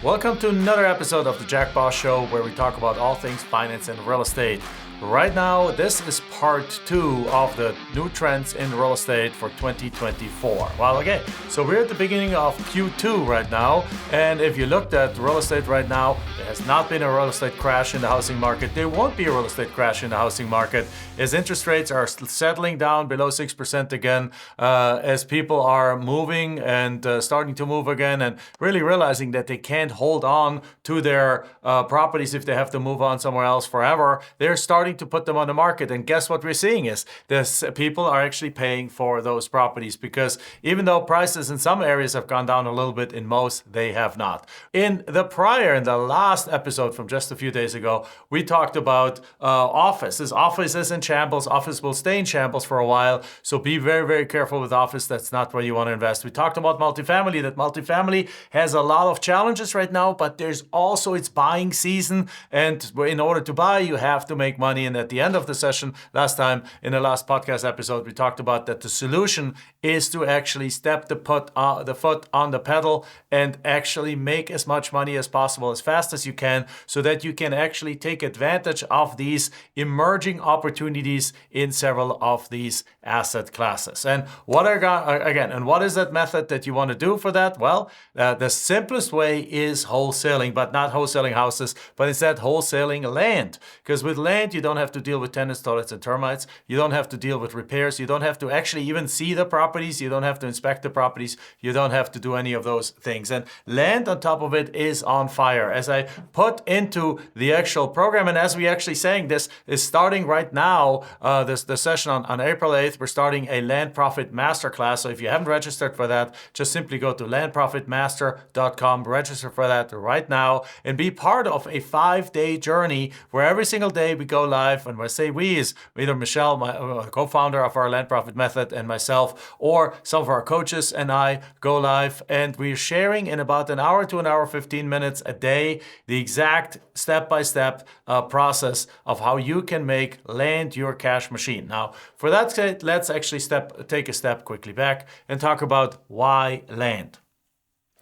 Welcome to another episode of the Jack Bosch Show, where we talk about all things finance and real estate. Right now, this is part 2 of the new trends in real estate for 2024. Well, okay, so we're at the beginning of Q2 right now, and if you looked at real estate right now, there has not been a real estate crash in the housing market. There won't be a real estate crash in the housing market as interest rates are settling down below 6% again, as people are moving and starting to move again and really realizing that they can't hold on to their properties if they have to move on somewhere else forever. They're starting to put them on the market, and guess what we're seeing is this: people are actually paying for those properties, because even though prices in some areas have gone down a little bit, in most they have not. In the last episode from just a few days ago, we talked about offices. Office is in shambles. Office will stay in shambles for a while, so be very, very careful with office. That's not where you want to invest. We talked about multifamily, that multifamily has a lot of challenges right now, but there's also its buying season, and in order to buy, you have to make money. And at the end of the session, last time in the last podcast episode, we talked about that the solution is to actually step the foot on the pedal and actually make as much money as possible as fast as you can, so that you can actually take advantage of these emerging opportunities in several of these asset classes. And what is that method that you want to do for that? Well, the simplest way is wholesaling, but not wholesaling houses, but instead wholesaling land. Because with land, you don't have to deal with tenants, toilets, and termites. You don't have to deal with repairs. You don't have to actually even see the properties. You don't have to inspect the properties. You don't have to do any of those things. And land on top of it is on fire. As I put into the actual program, and as we actually saying, this is starting right now, the session on April 8th, we're starting a Land Profit Masterclass. So if you haven't registered for that, just simply go to landprofitmaster.com, register for that right now, and be part of a 5-day journey where every single day we go live. And when I say we, is either Michelle, my co-founder of our Land Profit Method, and myself, or some of our coaches and I go live, and we're sharing in about an hour to an hour 15 minutes a day the exact step-by-step process of how you can make land your cash machine. Now, for that, let's actually take a step quickly back and talk about why land.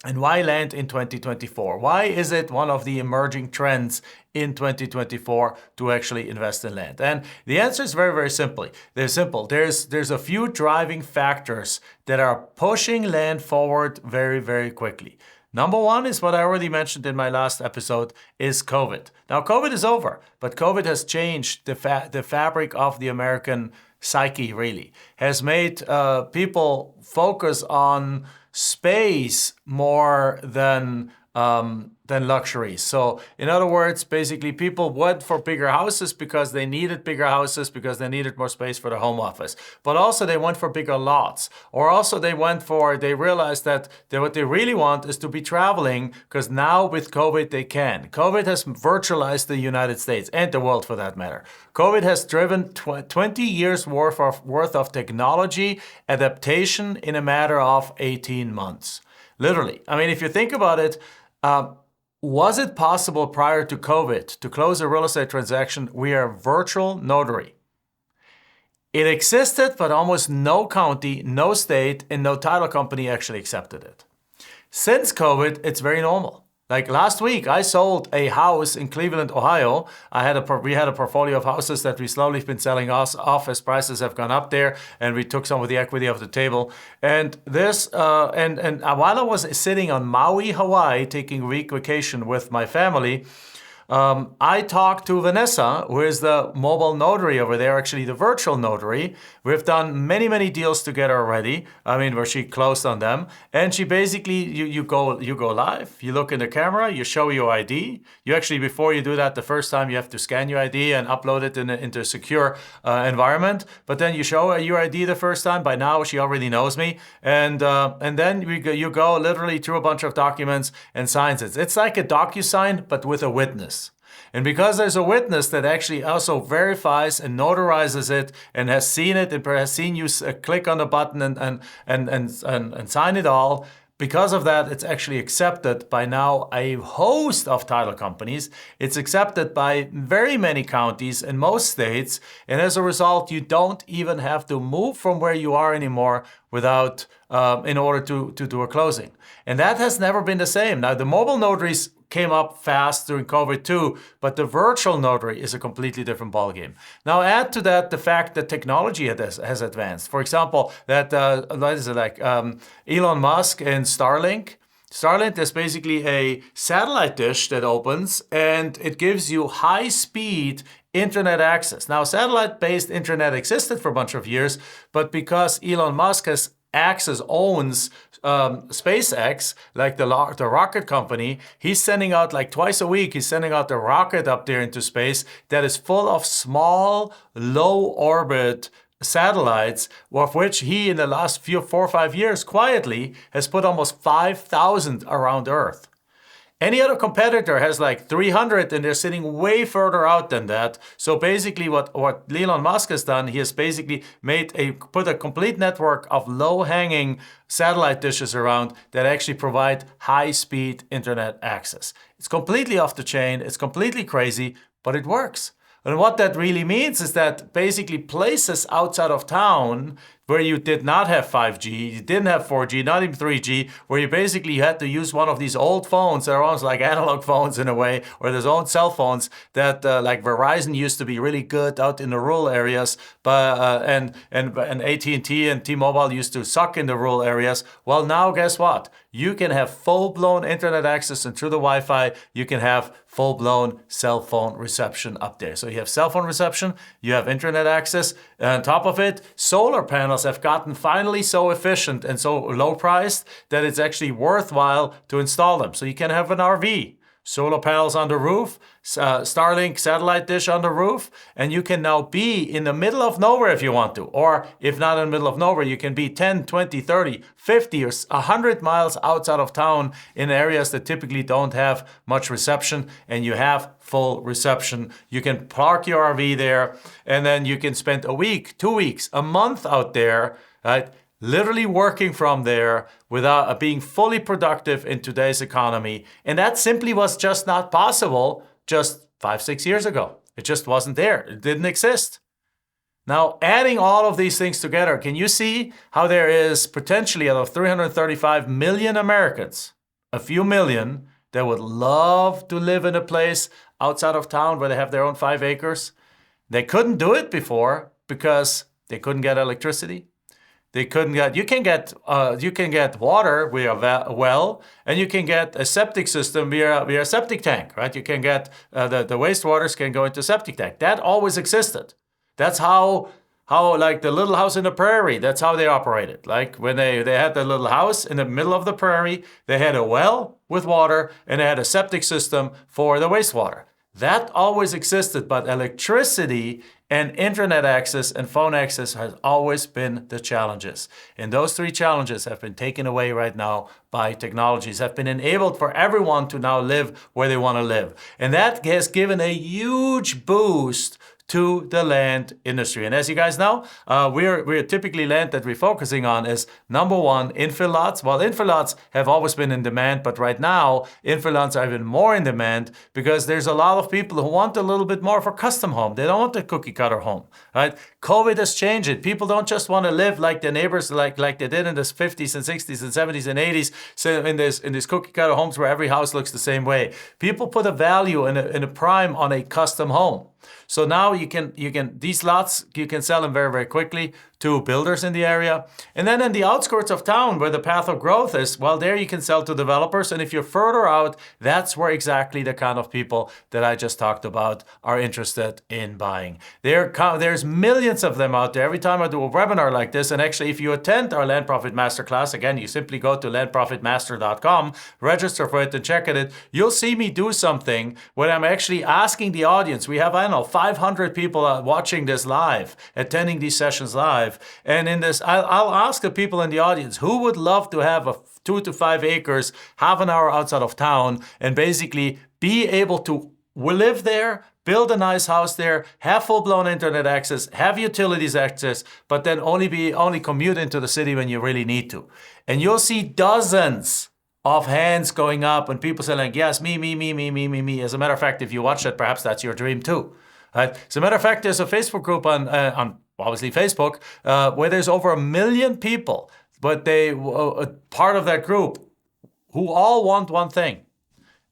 And why land in 2024? Why is it one of the emerging trends in 2024 to actually invest in land? And the answer is very, very simple. There's a few driving factors that are pushing land forward very, very quickly. Number one is what I already mentioned in my last episode, is COVID. Now, COVID is over, but COVID has changed the fabric of the American psyche, really. Has made people focus on space more than luxuries. So in other words, basically people went for bigger houses because they needed bigger houses, because they needed more space for their home office. But also they went for bigger lots. Or also they realized that what they really want is to be traveling, because now with COVID they can. COVID has virtualized the United States and the world for that matter. COVID has driven 20 years worth of technology adaptation in a matter of 18 months. Literally. I mean, if you think about it, was it possible prior to COVID to close a real estate transaction via virtual notary? It existed, but almost no county, no state, and no title company actually accepted it. Since COVID, it's very normal. Like last week, I sold a house in Cleveland, Ohio. We had a portfolio of houses that we slowly been selling off as prices have gone up there, and we took some of the equity off the table. And while I was sitting on Maui, Hawaii, taking a week vacation with my family, I talked to Vanessa, who is the mobile notary over there, actually the virtual notary. We've done many, many deals together already. I mean, where she closed on them. And she basically, you go live, you look in the camera, you show your ID. You actually, before you do that, the first time you have to scan your ID and upload it into a secure environment. But then you show your ID the first time. By now, she already knows me. And then you go literally through a bunch of documents and signs it. It's like a DocuSign, but with a witness. And because there's a witness that actually also verifies and notarizes it and has seen it and has seen you click on the button and sign it all, because of that, it's actually accepted by now a host of title companies. It's accepted by very many counties in most states. And as a result, you don't even have to move from where you are anymore without, in order to do a closing. And that has never been the same. Now, the mobile notaries came up fast during COVID too, but the virtual notary is a completely different ballgame. Now add to that the fact that technology has advanced. For example, that Elon Musk and Starlink. Starlink is basically a satellite dish that opens and it gives you high-speed internet access. Now, satellite-based internet existed for a bunch of years, but because Elon Musk owns SpaceX, like the rocket company, he's sending out like twice a week, he's sending out the rocket up there into space that is full of small, low orbit satellites, of which he in the last 4 or 5 years quietly has put almost 5,000 around Earth. Any other competitor has like 300 and they're sitting way further out than that. So basically what Elon Musk has done, he has basically put a complete network of low-hanging satellite dishes around that actually provide high-speed internet access. It's completely off the chain, it's completely crazy, but it works. And what that really means is that basically places outside of town where you did not have 5G, you didn't have 4G, not even 3G, where you basically had to use one of these old phones that are almost like analog phones in a way, or those old cell phones that like Verizon used to be really good out in the rural areas, but and AT&T and T-Mobile used to suck in the rural areas. Well, now guess what? You can have full-blown internet access, and through the Wi-Fi, you can have full-blown cell phone reception up there. So you have cell phone reception, you have internet access, and on top of it, solar panels have gotten finally so efficient and so low priced that it's actually worthwhile to install them. So you can have an RV, solar panels on the roof, Starlink satellite dish on the roof, and you can now be in the middle of nowhere if you want to. Or if not in the middle of nowhere, you can be 10, 20, 30, 50 or 100 miles outside of town in areas that typically don't have much reception, and you have full reception. You can park your RV there, and then you can spend a week, 2 weeks, a month out there, right? Literally working from there without being fully productive in today's economy. And that simply was just not possible just 5, 6 years ago. It just wasn't there. It didn't exist. Now, adding all of these things together, can you see how there is potentially out of 335 million Americans, a few million that would love to live in a place outside of town where they have their own 5 acres? They couldn't do it before because they couldn't get electricity. You can get water via a well, and you can get a septic system via a septic tank, right? You can get the wastewaters can go into septic tank. That always existed. That's how like the little house in the prairie, that's how they operated. Like when they had the little house in the middle of the prairie, they had a well with water and they had a septic system for the wastewater. That always existed, but electricity and internet access and phone access has always been the challenges. And those 3 challenges have been taken away right now by technologies, have been enabled for everyone to now live where they want to live. And that has given a huge boost to the land industry. And as you guys know, we're typically land that we're focusing on is number 1, infill lots. Well, infill lots have always been in demand, but right now, infill lots are even more in demand because there's a lot of people who want a little bit more of a custom home. They don't want a cookie cutter home, right? COVID has changed it. People don't just want to live like their neighbors, like they did in the 50s and 60s and 70s and 80s, so in these cookie cutter homes where every house looks the same way. People put a value in a prime on a custom home. So now these lots, you can sell them very, very quickly to builders in the area. And then in the outskirts of town where the path of growth is, well, there you can sell to developers. And if you're further out, that's where exactly the kind of people that I just talked about are interested in buying. There's millions of them out there. Every time I do a webinar like this, and actually if you attend our Land Profit Masterclass, again, you simply go to landprofitmaster.com, register for it and check it. You'll see me do something when I'm actually asking the audience. We have, 500 people watching this live, attending these sessions live. And in this, I'll ask the people in the audience, who would love to have a 2 to 5 acres, half an hour outside of town, and basically be able to we live there, build a nice house there, have full-blown internet access, have utilities access, but then only commute into the city when you really need to. And you'll see dozens of hands going up and people saying like, yes, me. As a matter of fact, if you watch that, perhaps that's your dream too. Right? As a matter of fact, there's a Facebook group on obviously Facebook where there's over 1 million people, but they part of that group who all want one thing.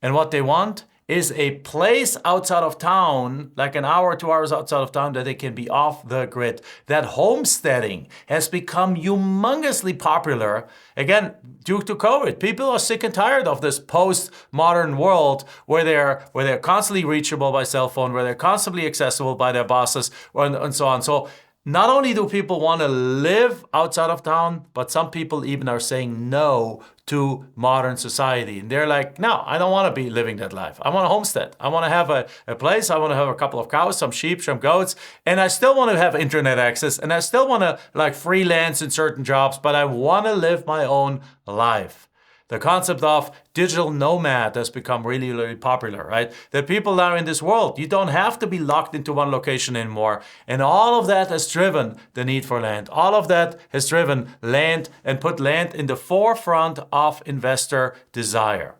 And what they want is a place outside of town, like an hour or 2 hours outside of town, that they can be off the grid. That homesteading has become humongously popular, again, due to COVID. People are sick and tired of this post-modern world where they're constantly reachable by cell phone, where they're constantly accessible by their bosses, and so on. So not only do people want to live outside of town, but some people even are saying no to modern society. And they're like, no, I don't want to be living that life. I want a homestead. I want to have a place. I want to have a couple of cows, some sheep, some goats. And I still want to have internet access. And I still want to like freelance in certain jobs, but I want to live my own life. The concept of digital nomad has become really, really popular, right? That people now in this world, you don't have to be locked into one location anymore. And all of that has driven the need for land. All of that has driven land and put land in the forefront of investor desire.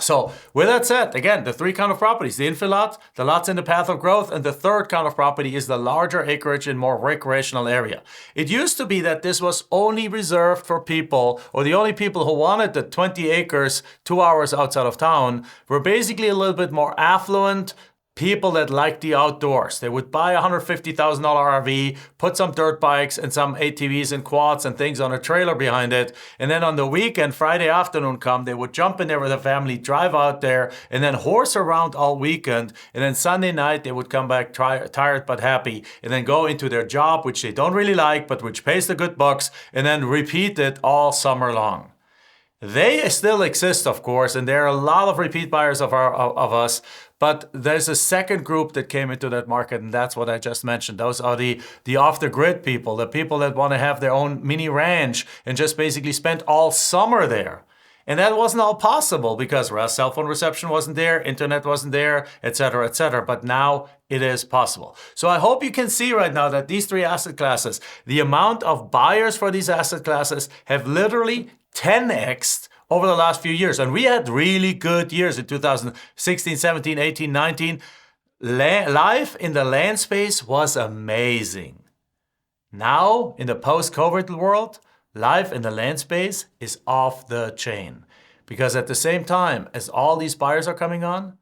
So with that said, again, the three kind of properties, the infill lot, the lots in the path of growth, and the third kind of property is the larger acreage in more recreational area. It used to be that this was only reserved for people, or the only people who wanted the 20 acres 2 hours outside of town were basically a little bit more affluent, people that like the outdoors. They would buy a $150,000 RV, put some dirt bikes and some ATVs and quads and things on a trailer behind it. And then on the weekend, Friday afternoon come, they would jump in there with a family, drive out there, and then horse around all weekend. And then Sunday night, they would come back tired but happy, and then go into their job, which they don't really like, but which pays the good bucks, and then repeat it all summer long. They still exist, of course, and there are a lot of repeat buyers of us, but there's a second group that came into that market, and that's what I just mentioned. Those are the off-the-grid people, the people that want to have their own mini ranch and just basically spend all summer there. And that wasn't all possible because cell phone reception wasn't there, internet wasn't there, etc., etc. But now it is possible. So I hope you can see right now that these three asset classes, the amount of buyers for these asset classes have literally 10x'd over the last few years. And we had really good years in 2016, 17, 18, 19. Life in the land space was amazing. Now, in the post-COVID world, life in the land space is off the chain. Because at the same time as all these buyers are coming on,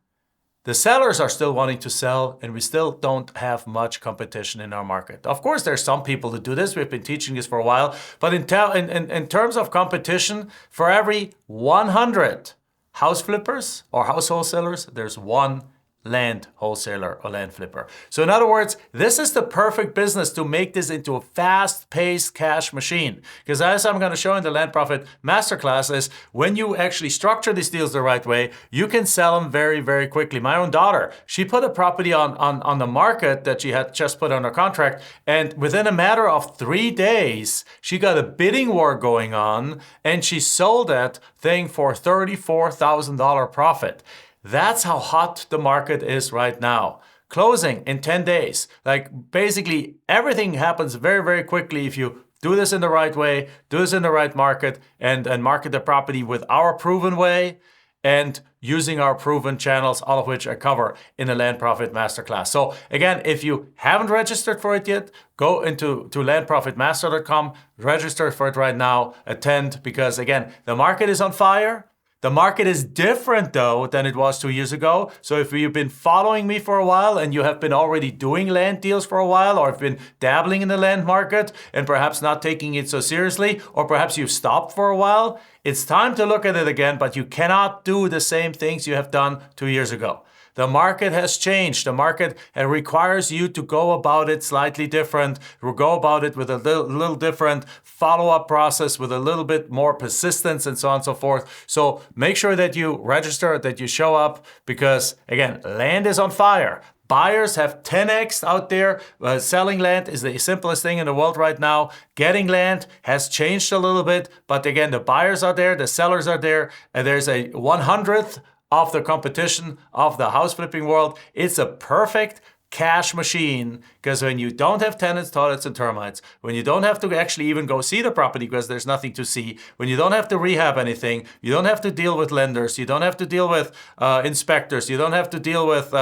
the sellers are still wanting to sell, and we still don't have much competition in our market. Of course, there's some people who do this. We've been teaching this for a while. But in terms of competition, for every 100 house flippers or house wholesalers, there's one land wholesaler or land flipper. So in other words, this is the perfect business to make this into a fast-paced cash machine. Because as I'm going to show in the Land Profit Masterclass is when you actually structure these deals the right way, you can sell them very, very quickly. My own daughter, she put a property on the market that she had just put under contract, and within a matter of 3 days, she got a bidding war going on, and she sold that thing for $34,000 profit. That's how hot the market is right now. Closing in 10 days. Like basically everything happens very, very quickly if you do this in the right way, do this in the right market, and market the property with our proven way and using our proven channels, all of which I cover in the Land Profit Masterclass. So again, if you haven't registered for it yet, go into landprofitmaster.com, register for it right now, attend, because again, the market is on fire. The market is different though than it was 2 years ago. So if you've been following me for a while and you have been already doing land deals for a while, or have been dabbling in the land market and perhaps not taking it so seriously, or perhaps you've stopped for a while, it's time to look at it again, but you cannot do the same things you have done 2 years ago. The market has changed. The market requires you to go about it slightly different. We'll go about it with a little different follow-up process, with a little bit more persistence and so on and so forth. So make sure that you register, that you show up, because again, land is on fire. Buyers have 10x out there. Selling land is the simplest thing in the world right now. Getting land has changed a little bit, but again, the buyers are there, the sellers are there, and there's a 100th of the competition of the house flipping world. It's a perfect cash machine, because when you don't have tenants, toilets, and termites, when you don't have to actually even go see the property because there's nothing to see, when you don't have to rehab anything, you don't have to deal with lenders, you don't have to deal with inspectors, you don't have to deal with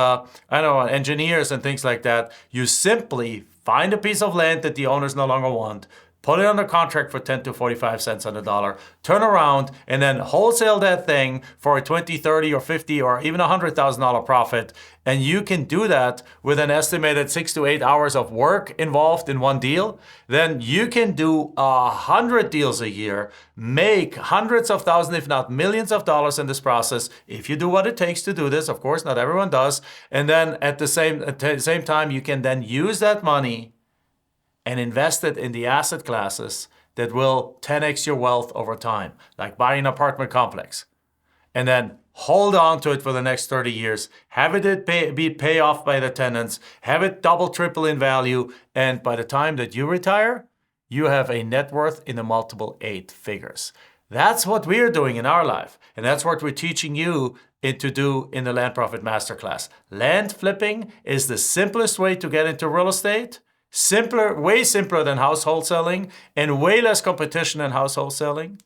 engineers and things like that. You simply find a piece of land that the owners no longer want, put it under contract for 10 to 45 cents on the dollar, turn around and then wholesale that thing for a 20, 30, or 50, or even $100,000 profit. And you can do that with an estimated 6 to 8 hours of work involved in one deal. Then you can do 100 deals a year, make hundreds of thousands, if not millions of dollars in this process, if you do what it takes to do this. Of course, not everyone does. And then at the same time, you can then use that money and invest it in the asset classes that will 10x your wealth over time, like buying an apartment complex. And then hold on to it for the next 30 years, have it be paid off by the tenants, have it double, triple in value, and by the time that you retire, you have a net worth in the multiple 8 figures. That's what we're doing in our life, and that's what we're teaching you to do in the Land Profit Masterclass. Land flipping is the simplest way to get into real estate. Simpler, way simpler than house wholesaling, and way less competition than house wholesaling.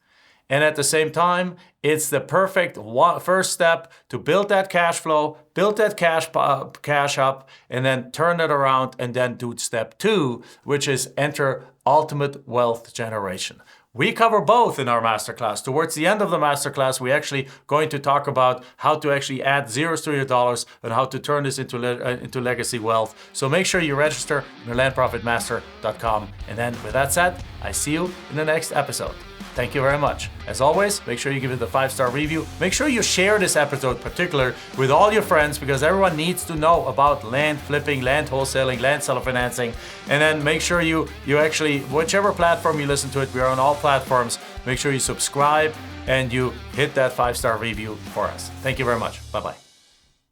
And at the same time, it's the perfect first step to build that cash flow, build that cash up, and then turn it around and then do step 2, which is enter ultimate wealth generation. We cover both in our masterclass. Towards the end of the masterclass, we're actually going to talk about how to actually add zeros to your dollars and how to turn this into legacy wealth. So make sure you register at landprofitmaster.com. And then with that said, I see you in the next episode. Thank you very much. As always, make sure you give it a 5-star review. Make sure you share this episode particular with all your friends, because everyone needs to know about land flipping, land wholesaling, land seller financing. And then make sure you actually, whichever platform you listen to it, we are on all platforms. Make sure you subscribe and you hit that 5-star review for us. Thank you very much. Bye-bye.